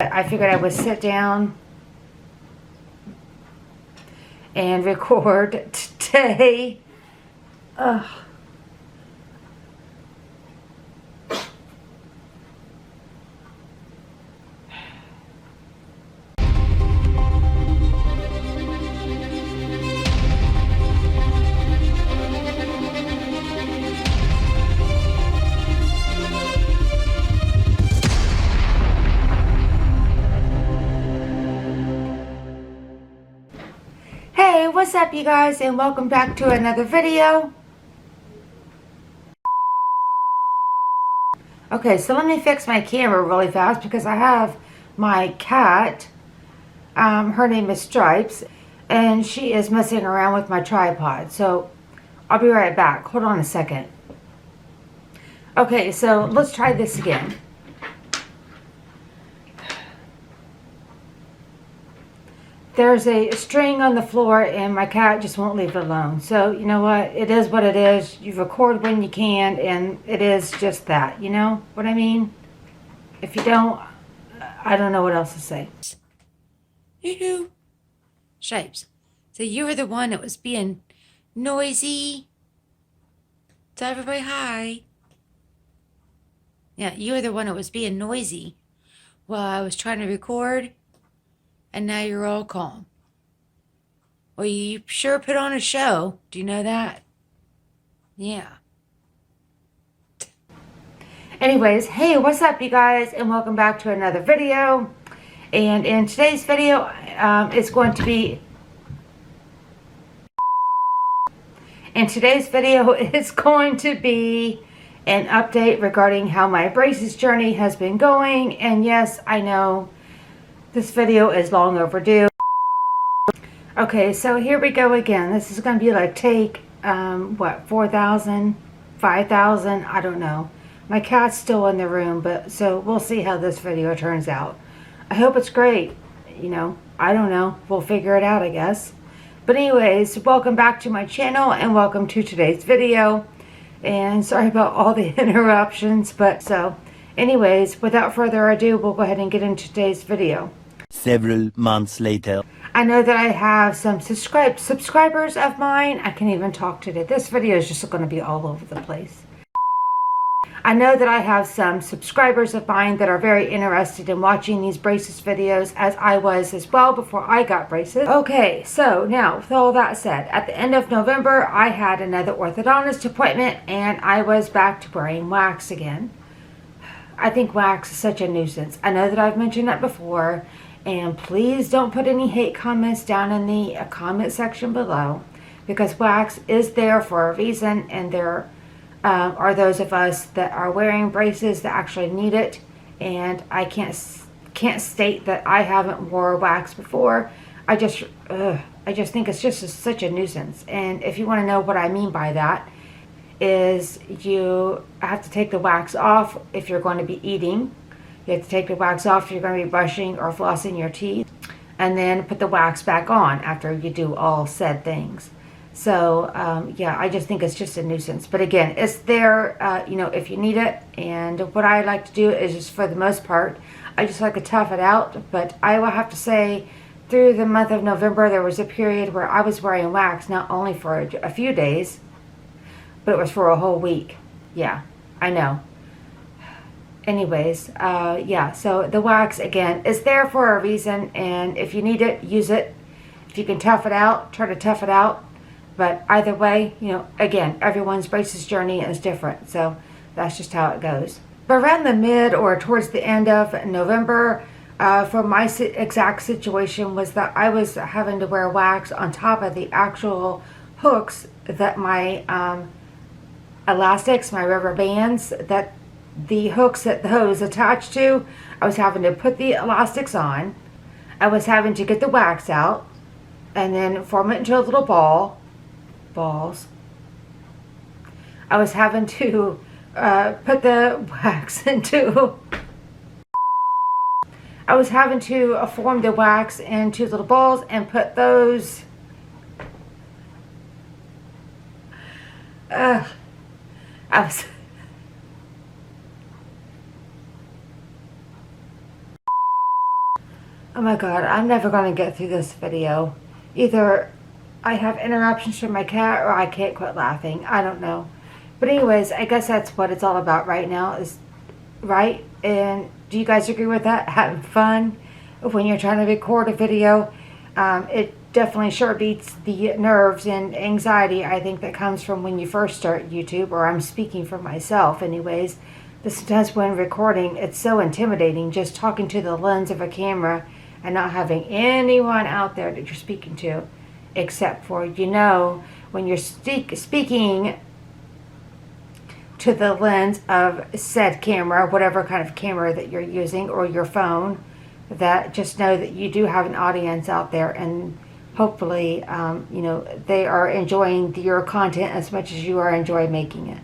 I figured I would sit down and record today. Ugh. Hey, what's up you guys, and welcome back to another video. Okay, so let me fix my camera really fast because I have my cat, her name is Stripes, and she is messing around with my tripod. So I'll be right back. Hold on a second. Okay, so let's try this again. There's a string on the floor and my cat just won't leave it alone. So, you know what? It is what it is. You record when you can, and it is just that. You know what I mean? If you don't, I don't know what else to say. Yoo-hoo. Stripes. So you were the one that was being noisy. Tell everybody hi. Yeah, you were the one that was being noisy while I was trying to record. And now you're all calm. Well, you sure put on a show. Do you know that? Yeah. Anyways, hey, what's up you guys, and welcome back to another video. And in today's video, it's going to be... an update regarding how my braces journey has been going. And yes, I know this video is long overdue. Okay, so here we go again. This is going to be like take, 4,000, 5,000, I don't know. My cat's still in the room, but so we'll see how this video turns out. I hope it's great. You know, I don't know. We'll figure it out, I guess. But anyways, welcome back to my channel and welcome to today's video. And sorry about all the interruptions, but so anyways, without further ado, we'll go ahead and get into today's video. Several months later. I know that I have some subscribers of mine. I can't even talk today. This video is just going to be all over the place. I know that I have some subscribers of mine that are very interested in watching these braces videos, as I was as well before I got braces. Okay, so now with all that said, at the end of November, I had another orthodontist appointment and I was back to wearing wax again. I think wax is such a nuisance. I know that I've mentioned that before. And please don't put any hate comments down in the comment section below, because wax is there for a reason, and there are those of us that are wearing braces that actually need it. And I can't state that I haven't wore wax before. I just think it's just such a nuisance. And if you want to know what I mean by that, is you have to take the wax off if you're going to be eating. You have to take the wax off if you're going to be brushing or flossing your teeth, and then put the wax back on after you do all said things. So, yeah, I just think it's just a nuisance. But again, it's there, you know, if you need it. And what I like to do is just, for the most part, I just like to tough it out. But I will have to say, through the month of November, there was a period where I was wearing wax, not only for a few days, but it was for a whole week. Yeah, I know. Anyways, yeah, so the wax, again, is there for a reason, and if you need it, use it. If you can tough it out, try to tough it out. But either way, you know, again, everyone's braces journey is different, so that's just how it goes. But around the mid or towards the end of November, for my exact situation was that I was having to wear wax on top of the actual hooks that my elastics, my rubber bands, that the hooks that the hose attached to. I was having to put the elastics on. I was having to get the wax out and then form it into a little balls. I was having to put the wax into... I was having to form the wax into little balls and put those... I was... Oh my god, I'm never going to get through this video. Either I have interruptions from my cat or I can't quit laughing. I don't know. But anyways, I guess that's what it's all about right now, is right? And do you guys agree with that? Having fun when you're trying to record a video. It definitely sure beats the nerves and anxiety, I think, that comes from when you first start YouTube, or I'm speaking for myself anyways. Sometimes when recording, it's so intimidating just talking to the lens of a camera and not having anyone out there that you're speaking to, except for, when you're speaking to the lens of said camera, whatever kind of camera that you're using, or your phone, that just know that you do have an audience out there, and hopefully, they are enjoying your content as much as you are enjoying making it.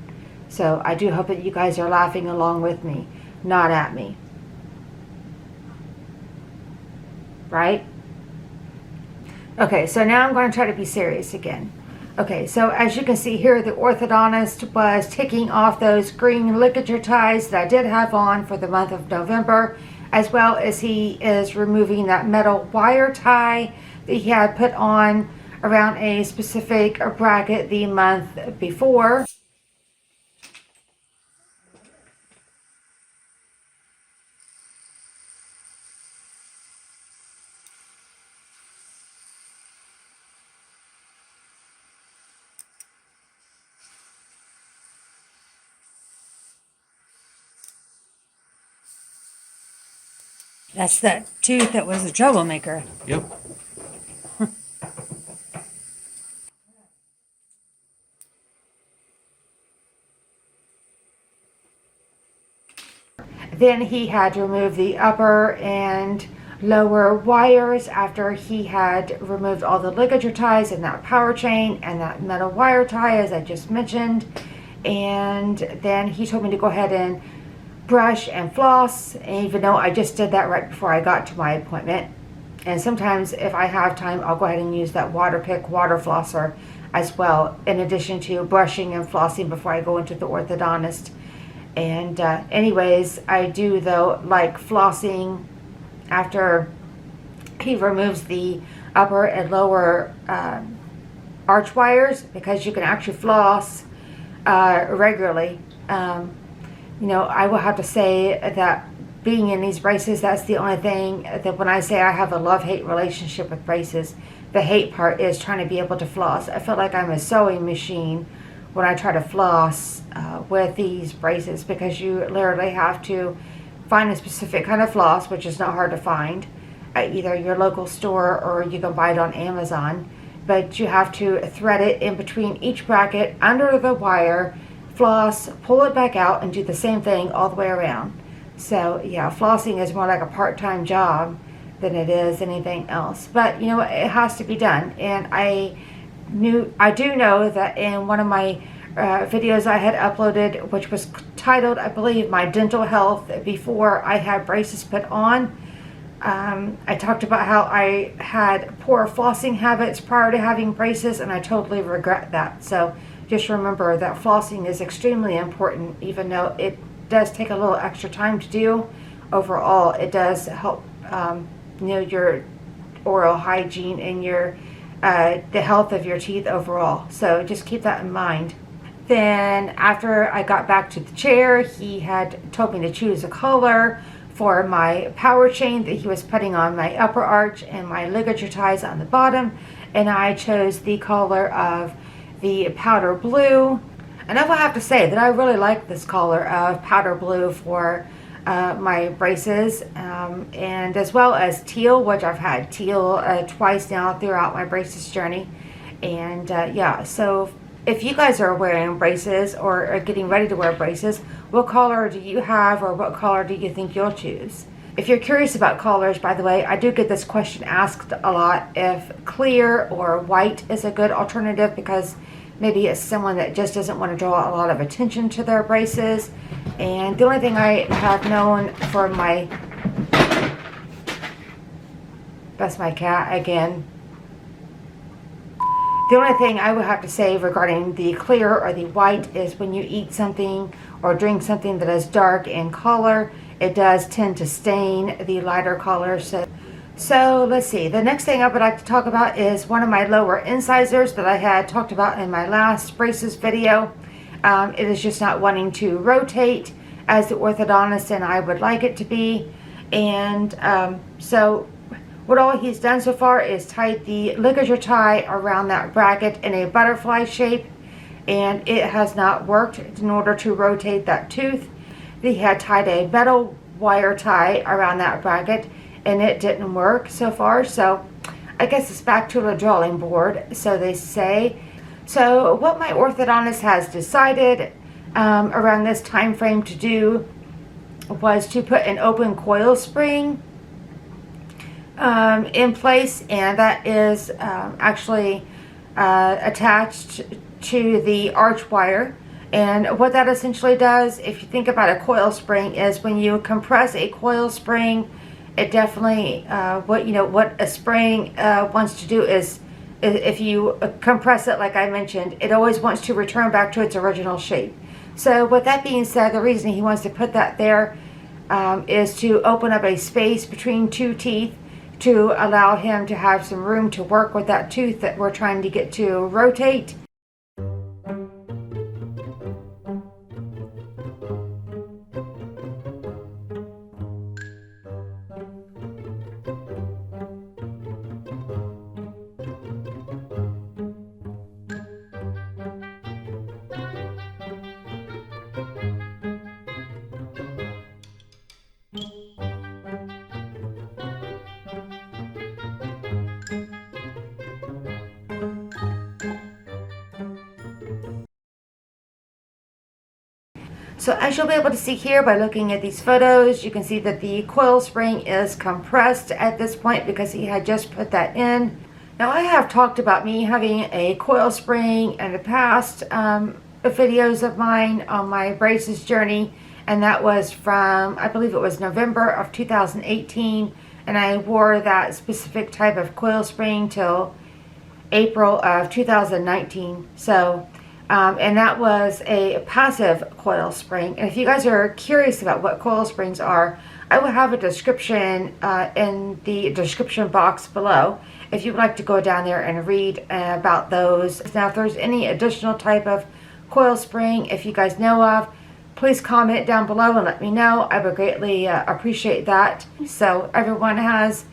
So I do hope that you guys are laughing along with me, not at me. Right? Okay, so now I'm going to try to be serious again. Okay, so as you can see here, the orthodontist was taking off those green ligature ties that I did have on for the month of November, as well as he is removing that metal wire tie that he had put on around a specific bracket the month before. That's that tooth that was the troublemaker. Yep. Then he had to remove the upper and lower wires after he had removed all the ligature ties and that power chain and that metal wire tie, as I just mentioned. And then he told me to go ahead and brush and floss, even though I just did that right before I got to my appointment. And sometimes if I have time, I'll go ahead and use that water pick water flosser as well, in addition to brushing and flossing before I go into the orthodontist. And anyways, I do though like flossing after he removes the upper and lower arch wires, because you can actually floss regularly. I will have to say that being in these braces, that's the only thing that when I say I have a love-hate relationship with braces, the hate part is trying to be able to floss. I feel like I'm a sewing machine when I try to floss with these braces, because you literally have to find a specific kind of floss, which is not hard to find at either your local store or you can buy it on Amazon. But you have to thread it in between each bracket under the wire, floss, pull it back out, and do the same thing all the way around. So yeah, flossing is more like a part-time job than it is anything else. But it has to be done. And I do know that in one of my videos I had uploaded, which was titled, I believe, My Dental Health Before I Had Braces Put On, I talked about how I had poor flossing habits prior to having braces, and I totally regret that. So just remember that flossing is extremely important, even though it does take a little extra time to do. Overall, it does help your oral hygiene and your the health of your teeth overall. So just keep that in mind. Then after I got back to the chair, he had told me to choose a color for my power chain that he was putting on my upper arch and my ligature ties on the bottom, and I chose the color of the powder blue. And I will have to say that I really like this color of powder blue for my braces, and as well as teal, which I've had teal twice now throughout my braces journey. And yeah, so if you guys are wearing braces or are getting ready to wear braces, what color do you have, or what color do you think you'll choose? If you're curious about colors, by the way, I do get this question asked a lot, if clear or white is a good alternative, because maybe it's someone that just doesn't want to draw a lot of attention to their braces. And the only thing I have known for my, that's my cat again. The only thing I would have to say regarding the clear or the white is when you eat something or drink something that is dark in color, it does tend to stain the lighter color. So So let's see, the next thing I would like to talk about is one of my lower incisors that I had talked about in my last braces video. It is just not wanting to rotate as the orthodontist and I would like it to be. And so what all he's done so far is tied the ligature tie around that bracket in a butterfly shape, and it has not worked in order to rotate that tooth. He had tied a metal wire tie around that bracket and it didn't work so far, so I guess it's back to the drawing board, so they say. So what my orthodontist has decided around this time frame to do was to put an open coil spring in place, and that is actually attached to the arch wire. And what that essentially does, if you think about a coil spring, is when you compress a coil spring, it definitely what a spring wants to do is if you compress it, like I mentioned, it always wants to return back to its original shape. So with that being said, the reason he wants to put that there is to open up a space between two teeth to allow him to have some room to work with that tooth that we're trying to get to rotate. So as you'll be able to see here by looking at these photos, you can see that the coil spring is compressed at this point because he had just put that in. Now I have talked about me having a coil spring in the past videos of mine on my braces journey, and that was from, I believe it was November of 2018, and I wore that specific type of coil spring till April of 2019. So and that was a passive coil spring. And if you guys are curious about what coil springs are, I will have a description in the description box below if you'd like to go down there and read about those. Now if there's any additional type of coil spring if you guys know of, please comment down below and let me know. I would greatly appreciate that. So everyone has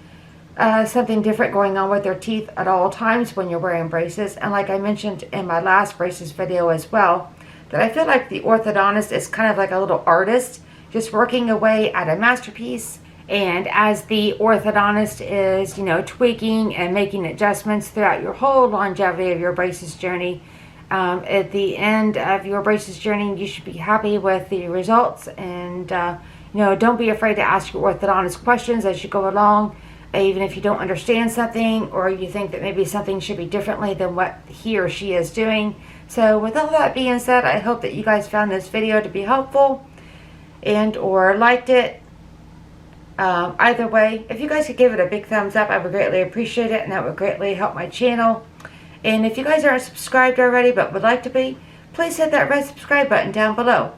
something different going on with their teeth at all times when you're wearing braces. And like I mentioned in my last braces video as well, that I feel like the orthodontist is kind of like a little artist just working away at a masterpiece. And as the orthodontist is, tweaking and making adjustments throughout your whole longevity of your braces journey, at the end of your braces journey, you should be happy with the results. And, don't be afraid to ask your orthodontist questions as you go along. Even if you don't understand something or you think that maybe something should be differently than what he or she is doing. So with all that being said, I hope that you guys found this video to be helpful and or liked it. Either way, if you guys could give it a big thumbs up, I would greatly appreciate it, and that would greatly help my channel. And if you guys aren't subscribed already but would like to be, please hit that red subscribe button down below.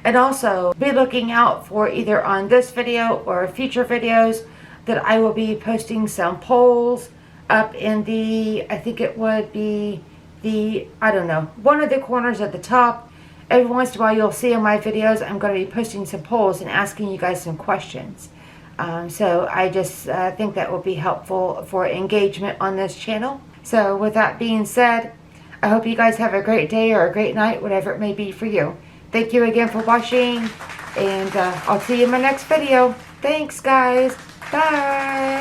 And also be looking out for either on this video or future videos that I will be posting some polls up in the, I think it would be the, one of the corners at the top. Every once in a while you'll see in my videos I'm going to be posting some polls and asking you guys some questions. So I just think that will be helpful for engagement on this channel. So with that being said, I hope you guys have a great day or a great night, whatever it may be for you. Thank you again for watching, and I'll see you in my next video. Thanks guys. Bye.